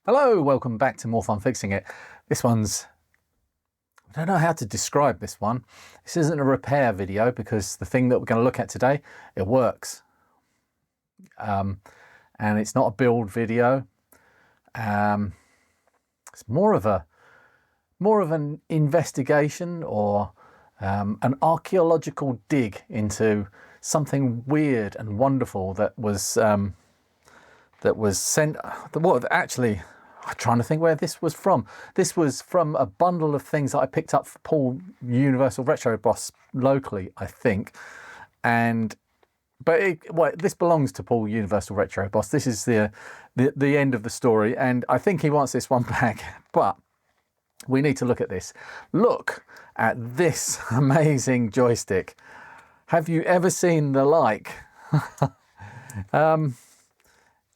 Hello, welcome back to More Fun Fixing It. This one's, I don't know how to describe this one. This isn't a repair video because the thing that we're going to look at today, it works. And it's not a build video. It's more of an investigation or an archaeological dig into something weird and wonderful that was sent. Well, actually, I'm trying to think where this was from. This was from a bundle of things that I picked up for Paul Universal Retro Boss locally, I think. But this belongs to Paul Universal Retro Boss. This is the end of the story, and I think he wants this one back. But we need to look at this. Look at this amazing joystick. Have you ever seen the like?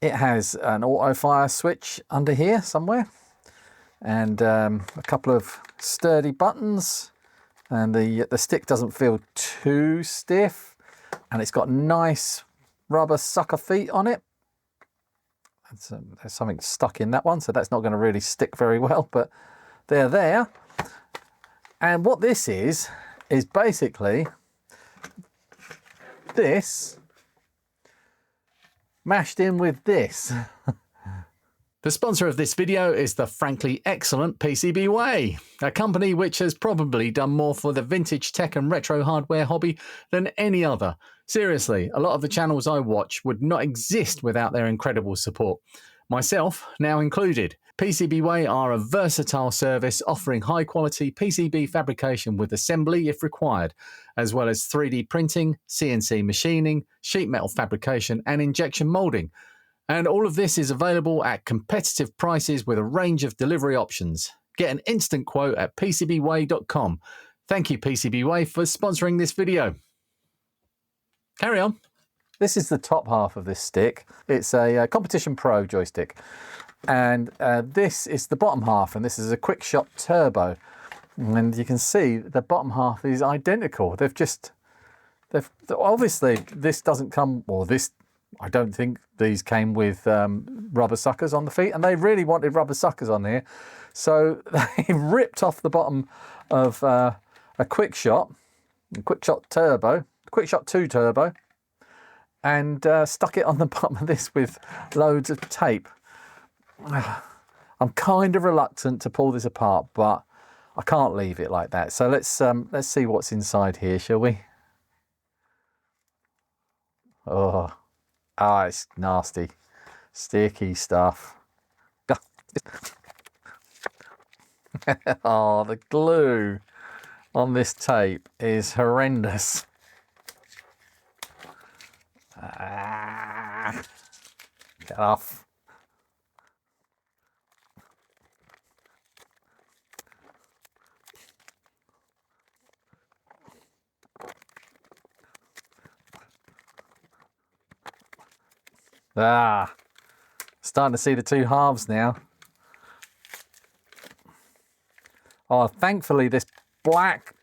It has an auto fire switch under here somewhere, and a couple of sturdy buttons, and the stick doesn't feel too stiff, and it's got nice rubber sucker feet on it. There's something stuck in that one, so that's not going to really stick very well, but they're there. And what this is basically this mashed in with this. The sponsor of this video is the frankly excellent PCB Way, a company which has probably done more for the vintage tech and retro hardware hobby than any other. Seriously, a lot of the channels I watch would not exist without their incredible support. Myself now included. PCB Way are a versatile service offering high quality PCB fabrication with assembly if required, as well as 3D printing, CNC machining, sheet metal fabrication and injection molding. And all of this is available at competitive prices with a range of delivery options. Get an instant quote at PCBWay.com. Thank you PCB Way for sponsoring this video. Carry on. This is the top half of this stick. It's a Competition Pro joystick. And this is the bottom half, and this is a Quick Shot Turbo. And you can see the bottom half is identical. Obviously this doesn't come, or this, I don't think these came with rubber suckers on the feet, and they really wanted rubber suckers on here. So they ripped off the bottom of a Quick Shot Turbo, Quick Shot 2 Turbo, and stuck it on the bottom of this with loads of tape. I'm kind of reluctant to pull this apart, but I can't leave it like that. So let's see what's inside here, shall we? Oh, it's nasty, sticky stuff. Oh, the glue on this tape is horrendous. Get off. Starting to see the two halves now. Oh, thankfully this black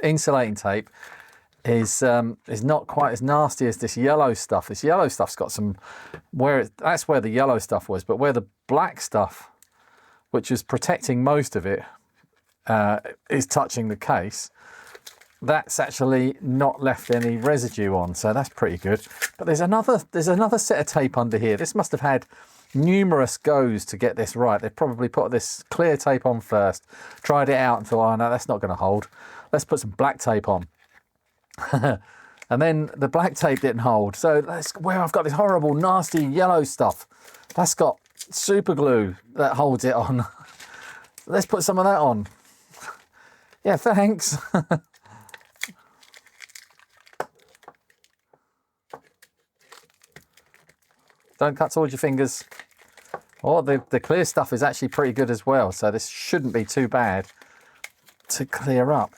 insulating tape is not quite as nasty as this yellow stuff. This yellow stuff's got some, that's where the yellow stuff was, but where the black stuff, which is protecting most of it, is touching the case, that's actually not left any residue on, so that's pretty good. But there's another set of tape under here. This must have had numerous goes to get this right. They probably put this clear tape on first, tried it out and thought, oh no, that's not going to hold. Let's put some black tape on. And then the black tape didn't hold. So that's where I've got this horrible, nasty yellow stuff. That's got super glue that holds it on. Let's put some of that on. Yeah, thanks. Don't cut towards your fingers. Oh, the clear stuff is actually pretty good as well, so this shouldn't be too bad to clear up.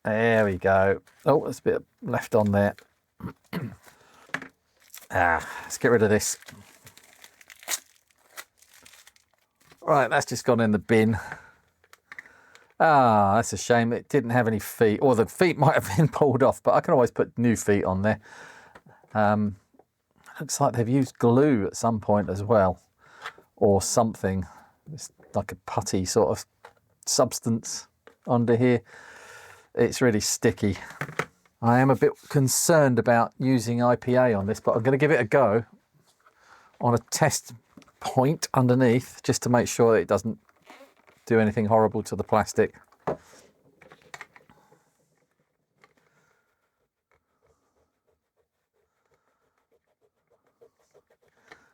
There we go. Oh, there's a bit left on there. Let's get rid of this. Right, that's just gone in the bin. Ah, that's a shame. It didn't have any feet, or the feet might have been pulled off, but I can always put new feet on there. Looks like they've used glue at some point as well, or something. It's like a putty sort of substance under here. It's really sticky. I am a bit concerned about using IPA on this, but I'm going to give it a go on a test point underneath, just to make sure that it doesn't do anything horrible to the plastic.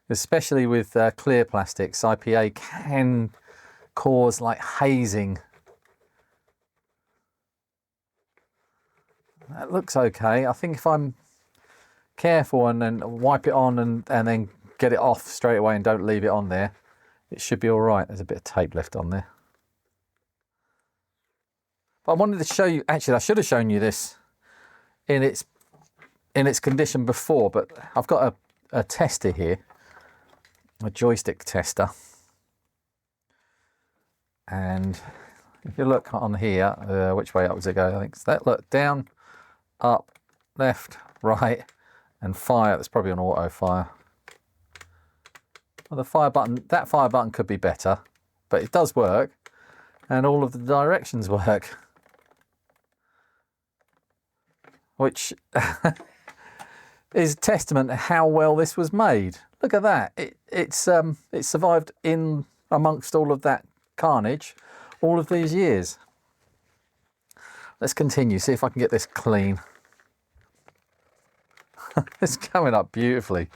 Especially with clear plastics, IPA can cause like hazing. That looks okay. I think if I'm careful and then wipe it on and then get it off straight away and don't leave it on there, it should be all right. There's a bit of tape left on there. But I wanted to show you, actually I should have shown you this in its condition before, but I've got a tester here, a joystick tester. And if you look on here, which way up does it go? I think it's that. Look, down, up, left, right, and fire. That's probably on auto fire. Well, the fire button, that fire button could be better, but it does work, and all of the directions work, which is testament to how well this was made. Look at that. It survived in amongst all of that carnage all of these years. Let's continue, see if I can get this clean. It's coming up beautifully.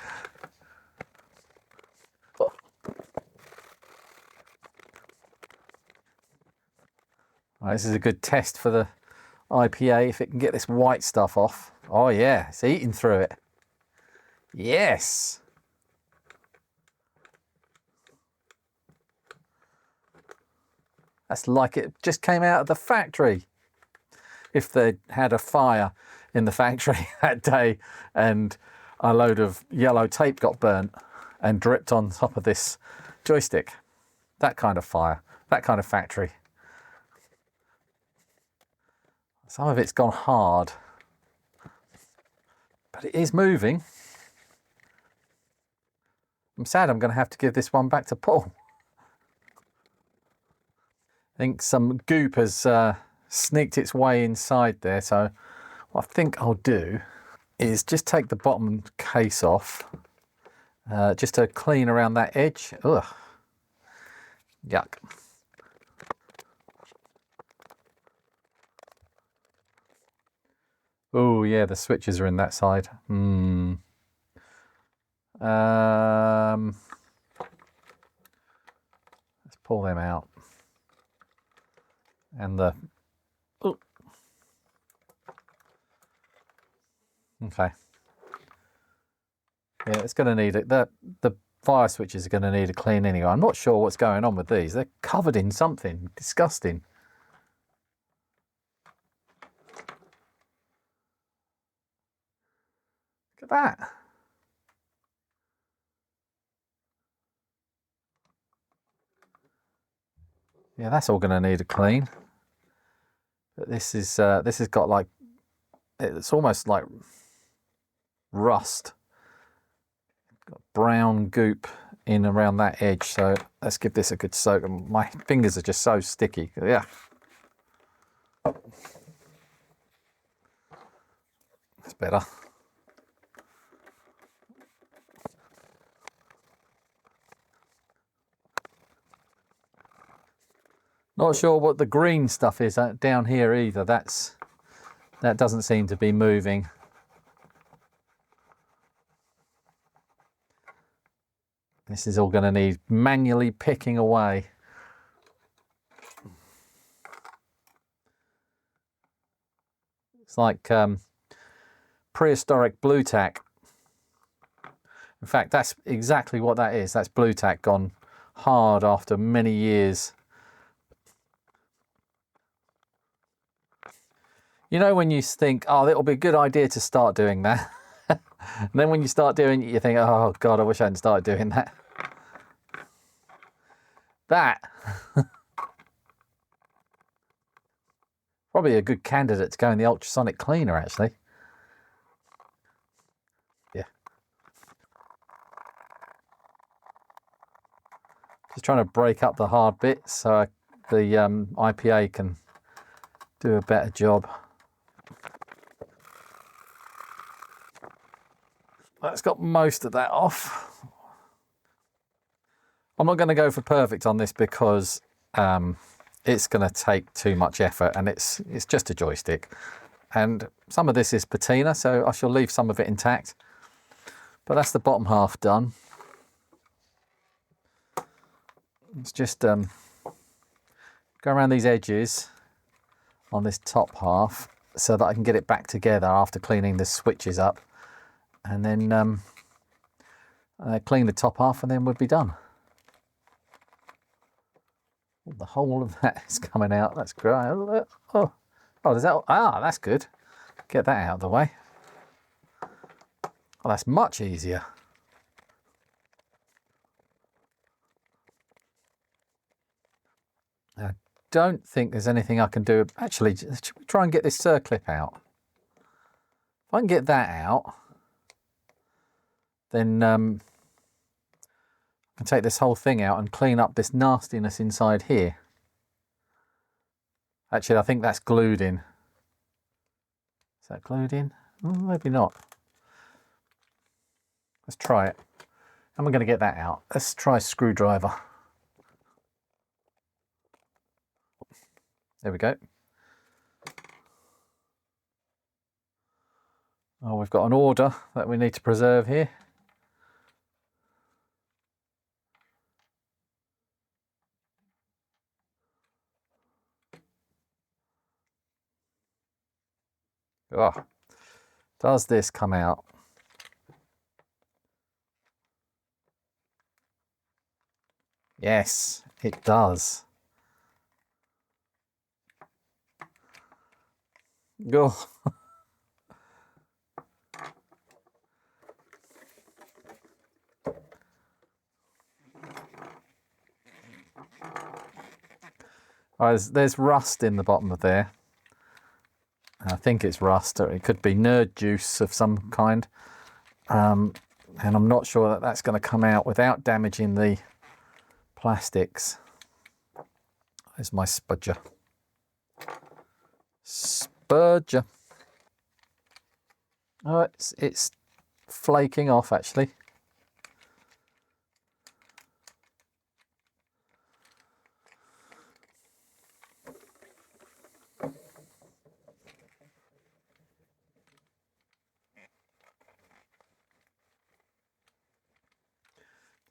Right, this is a good test for the IPA, if it can get this white stuff off. Oh yeah, it's eating through it. Yes. That's like it just came out of the factory. If they had a fire in the factory that day and a load of yellow tape got burnt and dripped on top of this joystick. That kind of fire, that kind of factory. Some of it's gone hard, but it is moving. I'm sad I'm going to have to give this one back to Paul. I think some goop has sneaked its way inside there, so what I think I'll do is just take the bottom case off, just to clean around that edge. Ugh, yuck. Oh yeah, the switches are in that side. Let's pull them out. And the, ooh. Okay. Yeah, it's going to need it. The fire switches are going to need a clean anyway. I'm not sure what's going on with these. They're covered in something disgusting. Look at that. Yeah, that's all going to need a clean. But this has got like, it's almost like rust. Got brown goop in around that edge, so let's give this a good soak. My fingers are just so sticky. Yeah. That's better. Not sure what the green stuff is down here either. That doesn't seem to be moving. This is all going to need manually picking away. It's like prehistoric blue tack. In fact, that's exactly what that is. That's blue tack gone hard after many years. You know when you think, oh, it'll be a good idea to start doing that. And then when you start doing it, you think, oh God, I wish I hadn't started doing that. That Probably a good candidate to go in the ultrasonic cleaner, actually. Yeah. Just trying to break up the hard bits so the IPA can do a better job. That's got most of that off. I'm not going to go for perfect on this because it's going to take too much effort, and it's just a joystick. And some of this is patina, so I shall leave some of it intact. But that's the bottom half done. Let's just go around these edges on this top half so that I can get it back together after cleaning the switches up. And then clean the top half, and then we'll be done. The whole of that is coming out. That's great. Oh, does that? Ah, that's good. Get that out of the way. Oh, that's much easier. I don't think there's anything I can do. Actually, should we try and get this circlip out? If I can get that out, then I can take this whole thing out and clean up this nastiness inside here. Actually, I think that's glued in. Is that glued in? Maybe not. Let's try it. How am I going to get that out? Let's try a screwdriver. There we go. Oh, we've got an order that we need to preserve here. Oh, does this come out? Yes, it does. Go. There's rust in the bottom of there. I think it's rust, or it could be nerd juice of some kind. And I'm not sure that that's going to come out without damaging the plastics. There's my spudger. Spudger. Oh, it's flaking off, actually.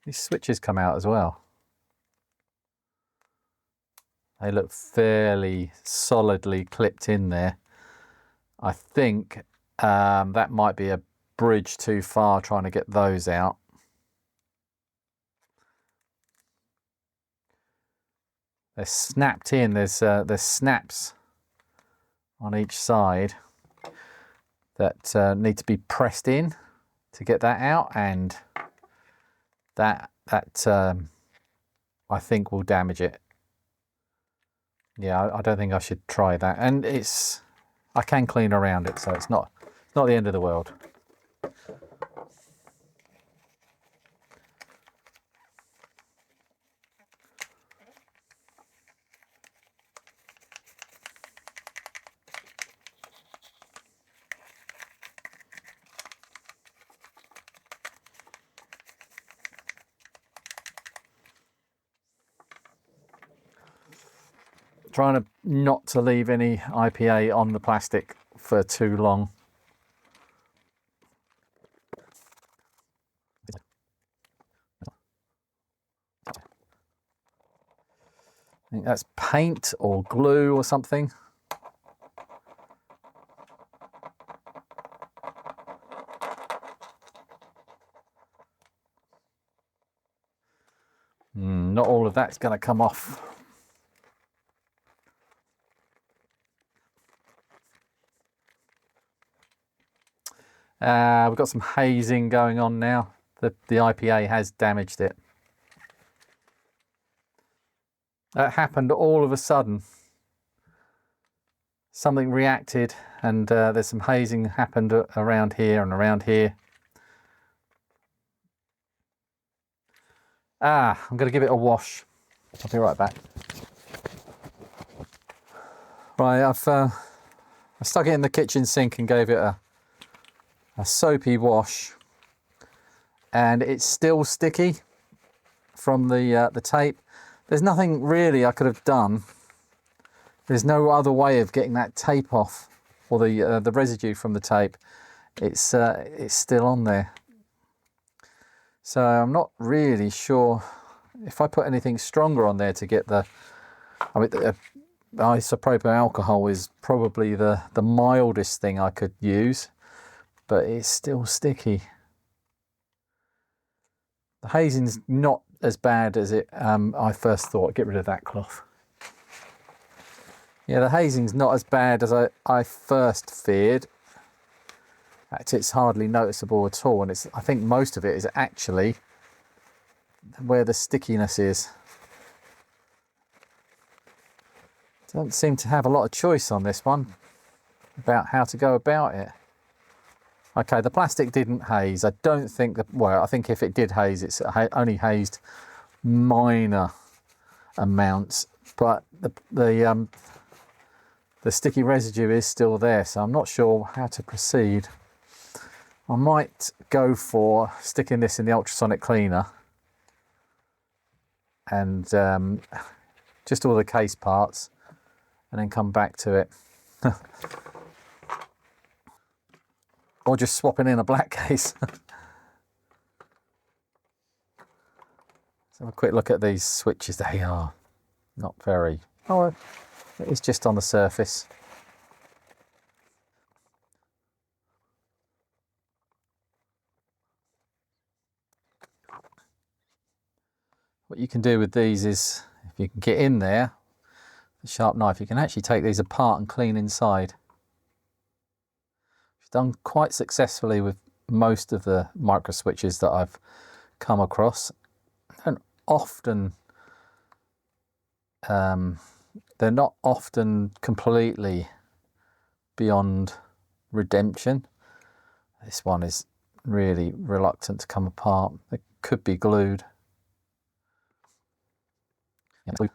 These switches come out as well. They look fairly solidly clipped in there. I think that might be a bridge too far trying to get those out. They're snapped in. There's snaps on each side that need to be pressed in to get that out, and that I think will damage it. Yeah, I don't think I should try that. And I can clean around it, so it's not the end of the world. Trying not to leave any IPA on the plastic for too long. I think that's paint or glue or something. Not all of that's going to come off. We've got some hazing going on now. The IPA has damaged it. That happened all of a sudden. something reacted, and there's some hazing happened around here and around here. I'm going to give it a wash. I'll be right back. Right, I stuck it in the kitchen sink and gave it a soapy wash, and it's still sticky from the tape. There's nothing really I could have done. There's no other way of getting that tape off, or the residue from the tape. It's still on there. So I'm not really sure if I put anything stronger on there to get the, I mean, the isopropyl alcohol is probably the mildest thing I could use, but it's still sticky. The hazing's not as bad as I first thought. Get rid of that cloth. Yeah, the hazing's not as bad as I first feared. Actually, it's hardly noticeable at all, and I think most of it is actually where the stickiness is. Don't seem to have a lot of choice on this one about how to go about it. Okay, the plastic didn't haze. I don't think that, well, I think if it did haze, it's only hazed minor amounts, but the sticky residue is still there, so I'm not sure how to proceed. I might go for sticking this in the ultrasonic cleaner and just all the case parts, and then come back to it. Or just swapping in a black case. Let's have a quick look at these switches. They are not very... Oh, it is just on the surface. What you can do with these is, if you can get in there, the sharp knife, you can actually take these apart and clean inside. It's done quite successfully with most of the microswitches that I've come across. And often, they're not often completely beyond redemption. This one is really reluctant to come apart. It could be glued. Yeah, glue.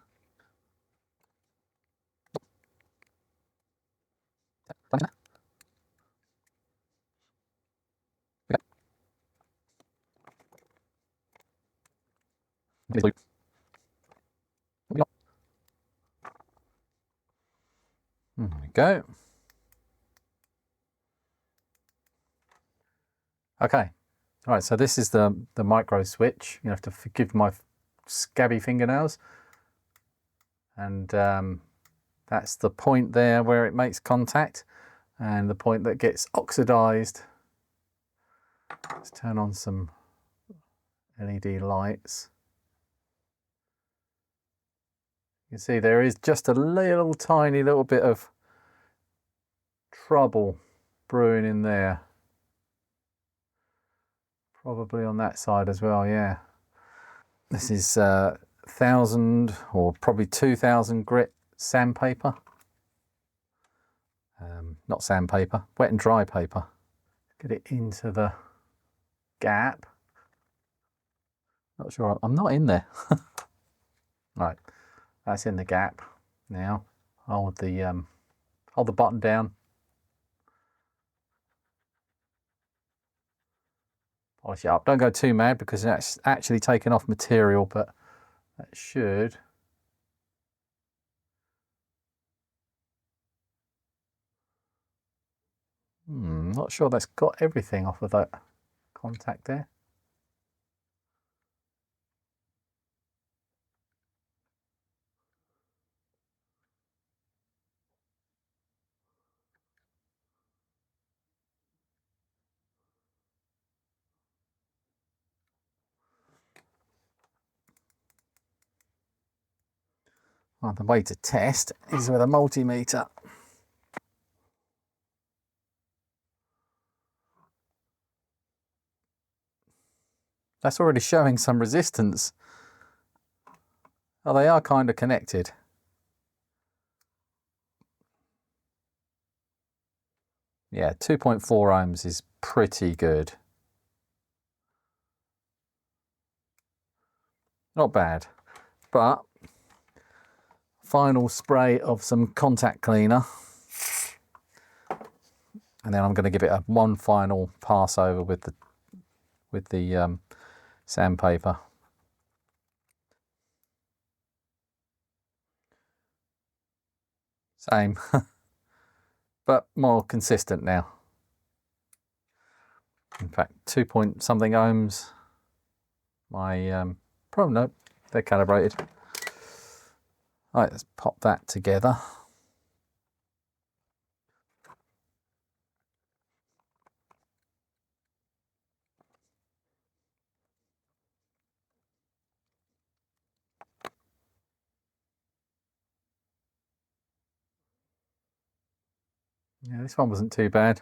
There we go. Okay, all right, so this is the Microswitch. You have to forgive my scabby fingernails. And that's the point there where it makes contact, and the point that gets oxidized. Let's turn on some LED lights. You can see there is just a little tiny little bit of trouble brewing in there. Probably on that side as well, yeah. This is 1,000 or probably 2,000 grit sandpaper. Not sandpaper, wet and dry paper. Get it into the gap. Not sure, I'm not in there. Right, that's in the gap now. Hold the button down. Polish it up. Don't go too mad because that's actually taken off material, but that should. Not sure that's got everything off of that contact there. Well, the way to test is with a multimeter. That's already showing some resistance. Oh, they are kind of connected. Yeah, 2.4 ohms is pretty good. Not bad, but final spray of some contact cleaner. And then I'm going to give it one final pass over with the sandpaper. Same, but more consistent now. In fact, 2 point something ohms. My probably no, they're calibrated. All right, let's pop that together. Yeah, this one wasn't too bad.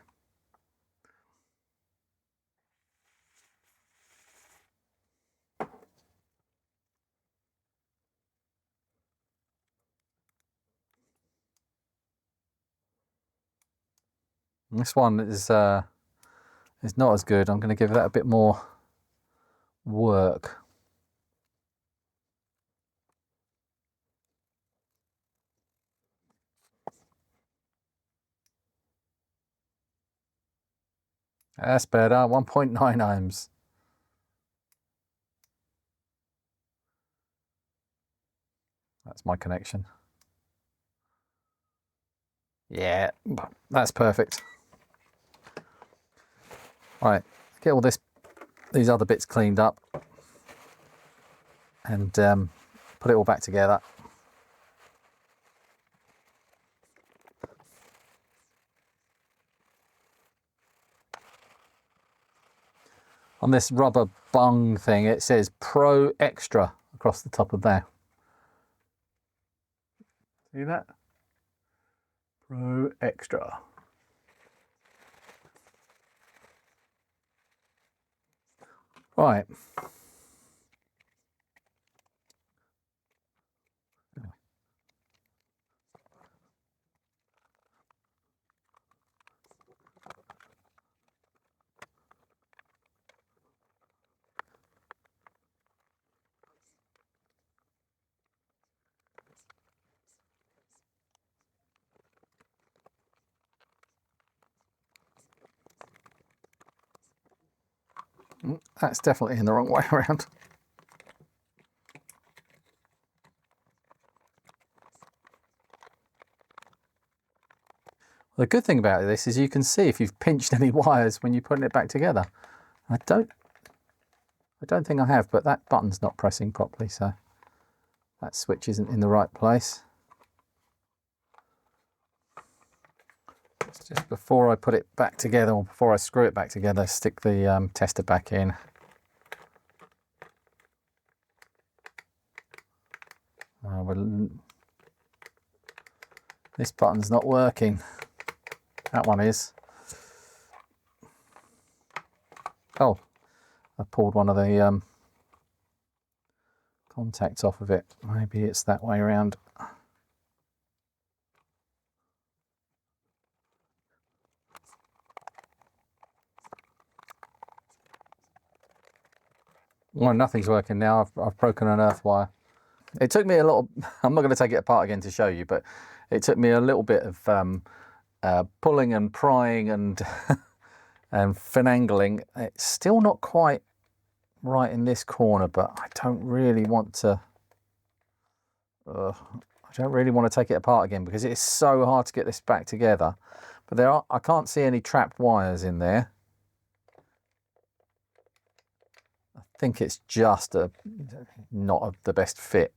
This one is not as good. I'm going to give that a bit more work. That's better, 1.9 ohms. That's my connection. Yeah, that's perfect. All right, get all these other bits cleaned up and put it all back together. On this rubber bung thing, it says Pro Extra across the top of there. See that? Pro Extra. Right. That's definitely in the wrong way around. The good thing about this is you can see if you've pinched any wires when you're putting it back together. I don't think I have, but that button's not pressing properly, so that switch isn't in the right place. Just before I put it back together, or before I screw it back together, stick the tester back in. Well, this button's not working. That one is. Oh, I pulled one of the contacts off of it. Maybe it's that way around. Well, nothing's working now. I've broken an earth wire. It took me a little, I'm not going to take it apart again to show you, but it took me a little bit of pulling and prying and and finagling. It's still not quite right in this corner, but I don't really want to take it apart again because it's so hard to get this back together. But I can't see any trapped wires in there. I think it's just not the best fit.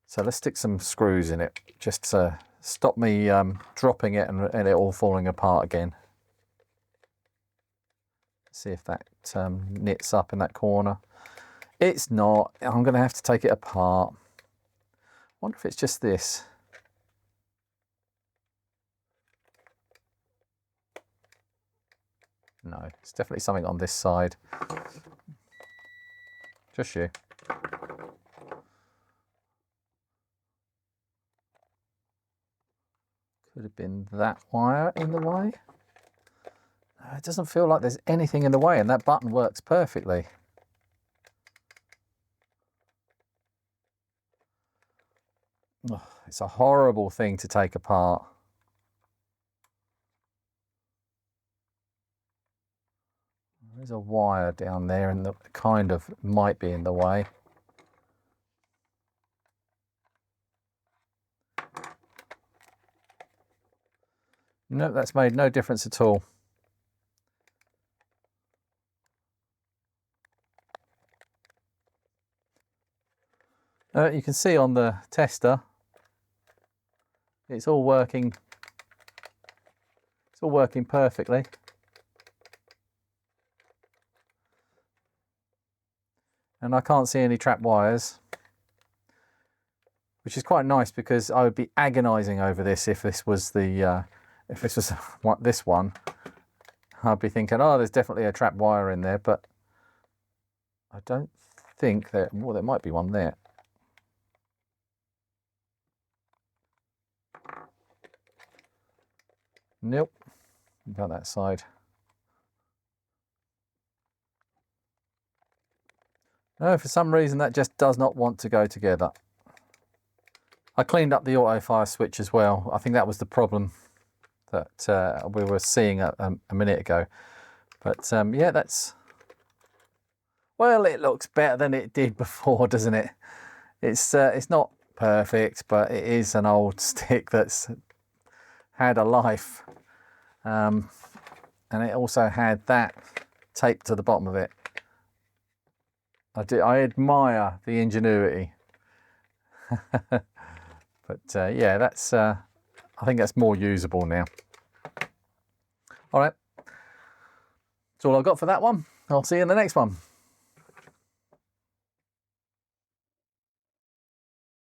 So let's stick some screws in it just to stop me dropping it and it all falling apart again. See if that knits up in that corner. It's not. I'm going to have to take it apart. Wonder if it's just this. No, it's definitely something on this side. Just you. Could have been that wire in the way. It doesn't feel like there's anything in the way, and that button works perfectly. Oh, it's a horrible thing to take apart. There's a wire down there and that kind of might be in the way. No, that's made no difference at all. You can see on the tester, it's all working. It's all working perfectly. And I can't see any trapped wires, which is quite nice because I would be agonizing over this if this was the if this was this one. I'd be thinking, oh, there's definitely a trapped wire in there, but I don't think that. Well, there might be one there. Nope, about that side. No, for some reason that just does not want to go together. I cleaned up the auto fire switch as well. I think that was the problem that we were seeing a minute ago. But yeah, that's, well, it looks better than it did before, doesn't it? It's not perfect, but it is an old stick that's had a life. And it also had that taped to the bottom of it. I admire the ingenuity. But yeah, that's I think that's more usable now. All right, that's all I've got for that one. I'll see you in the next one.